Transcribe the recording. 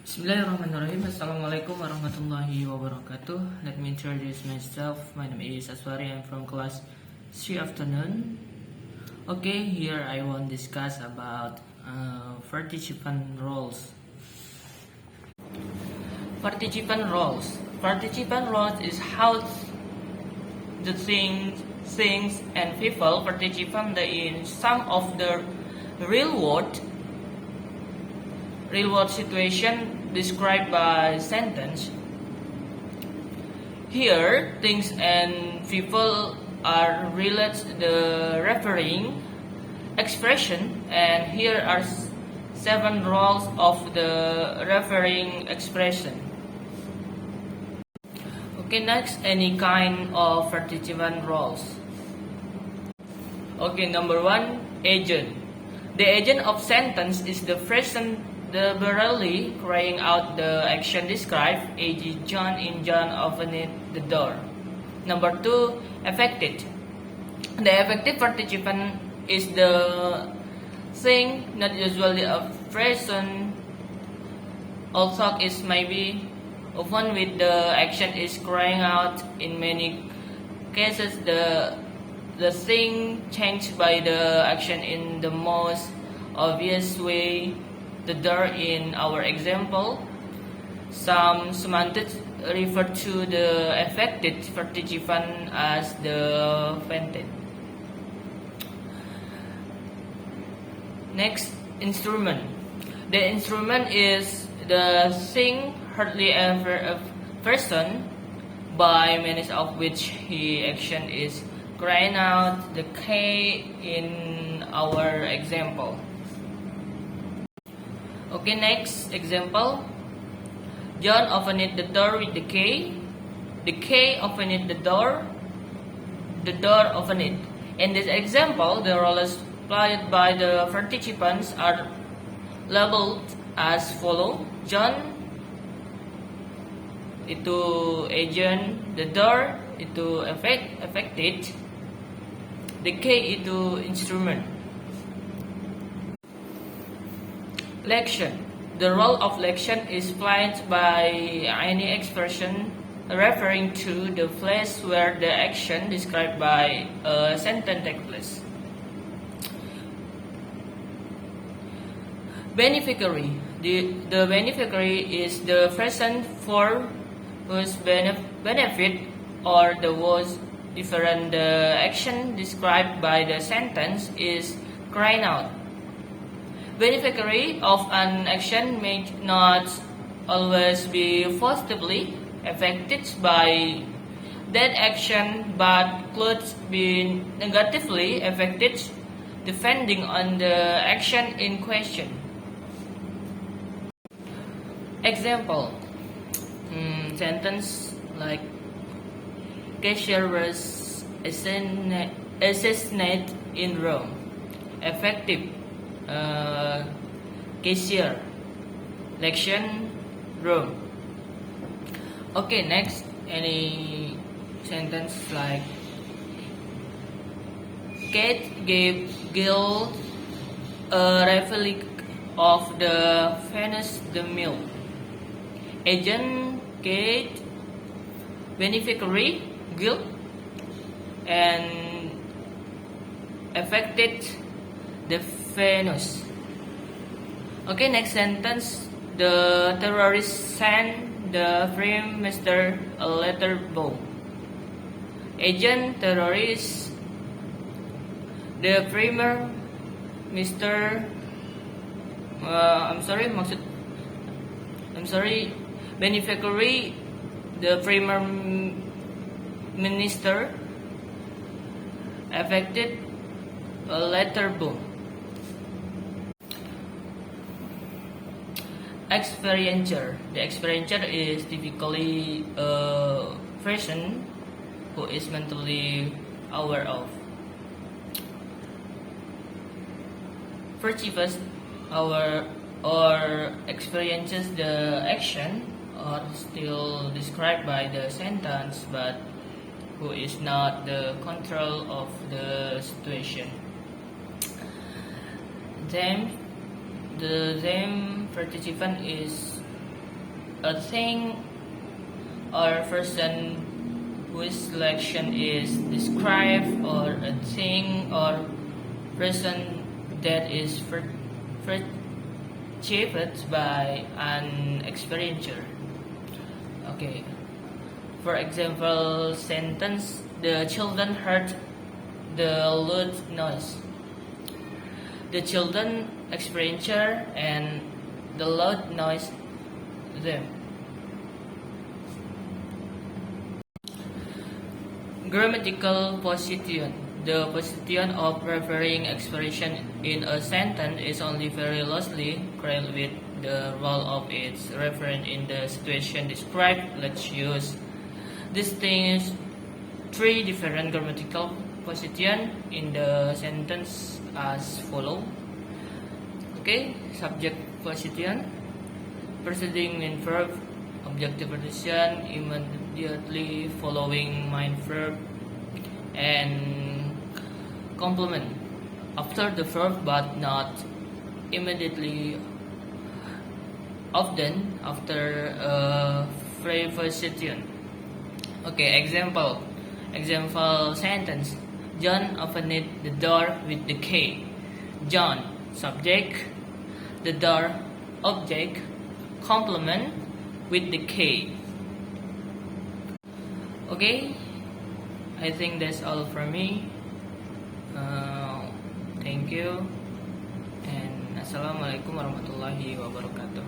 Bismillahirrahmanirrahim. Assalamualaikum warahmatullahi wabarakatuh. Let me introduce myself. My name is Aswari. I'm from class C afternoon. Okay, here I want to discuss about participant roles. Participant roles. Participant roles is how the things and people participate in some of the real world situation described by sentence. Here, things and people are related the referring expression, and here are 7 roles of the referring expression. Okay, next, any kind of participant roles. Okay, number 1, agent. The agent of sentence is the person deliberately carrying out the action described, e.g. John opened the door. Number 2, affected. The affected participant is the thing, not usually a person, although it may be often with the action is crying out. In many cases, the thing changed by the action in the most obvious way. The door in our example. Some semantics refer to the affected participant as the fainted. Next, instrument. The instrument is the thing, hardly ever a person, by means of which his action is crying out, the key in our example. Okay, next example. John opened the door with the key. The key opened the door. The door opened. In this example, the roles played by the participants are labeled as follow. John itu agent, the door itu affected, the key itu instrument. Lection. The role of lection is played by any expression referring to the place where the action described by a sentence takes place. Beneficiary. The beneficiary is the person for whose benefit or the was different the action described by the sentence is carried out. Beneficiary of an action may not always be positively affected by that action, but could be negatively affected depending on the action in question. Example, sentence like cashier was assassinated in Rome. Effective cashier. Lection, Rome. Okay, next, any sentence like Kate gave Gil a replica of the Venus the Mill. Agent, Kate, beneficiary, Gil, and affected the Venus. Okay, next sentence. The terrorist sent the Prime Minister a letter bomb. Agent, terrorist, the Prime Minister. Beneficiary, the Prime Minister, affected a letter bomb. Experiencer. The experiencer is typically a person who is mentally aware of. Perceives or experiences the action or still described by the sentence, but who is not the control of the situation. The same participant is a thing or person whose selection is described, or a thing or person that is achieved by an experiencer. Okay. For example, sentence: the children heard the loud noise. The children experiencer and the loud noise them. Grammatical position. The position of referring expression in a sentence is only very loosely correlated with the role of its referent in the situation described. Let's use distinguish three different grammatical positions in the sentence as follow. Okay, subject position, preceding main verb, objective position, immediately following main verb, and complement after the verb but not immediately, often after a preposition. Okay, example sentence: John opened the door with the key. John, subject, the door, object, complement with the key. Okay, I think that's all from me. Thank you, and assalamualaikum warahmatullahi wabarakatuh.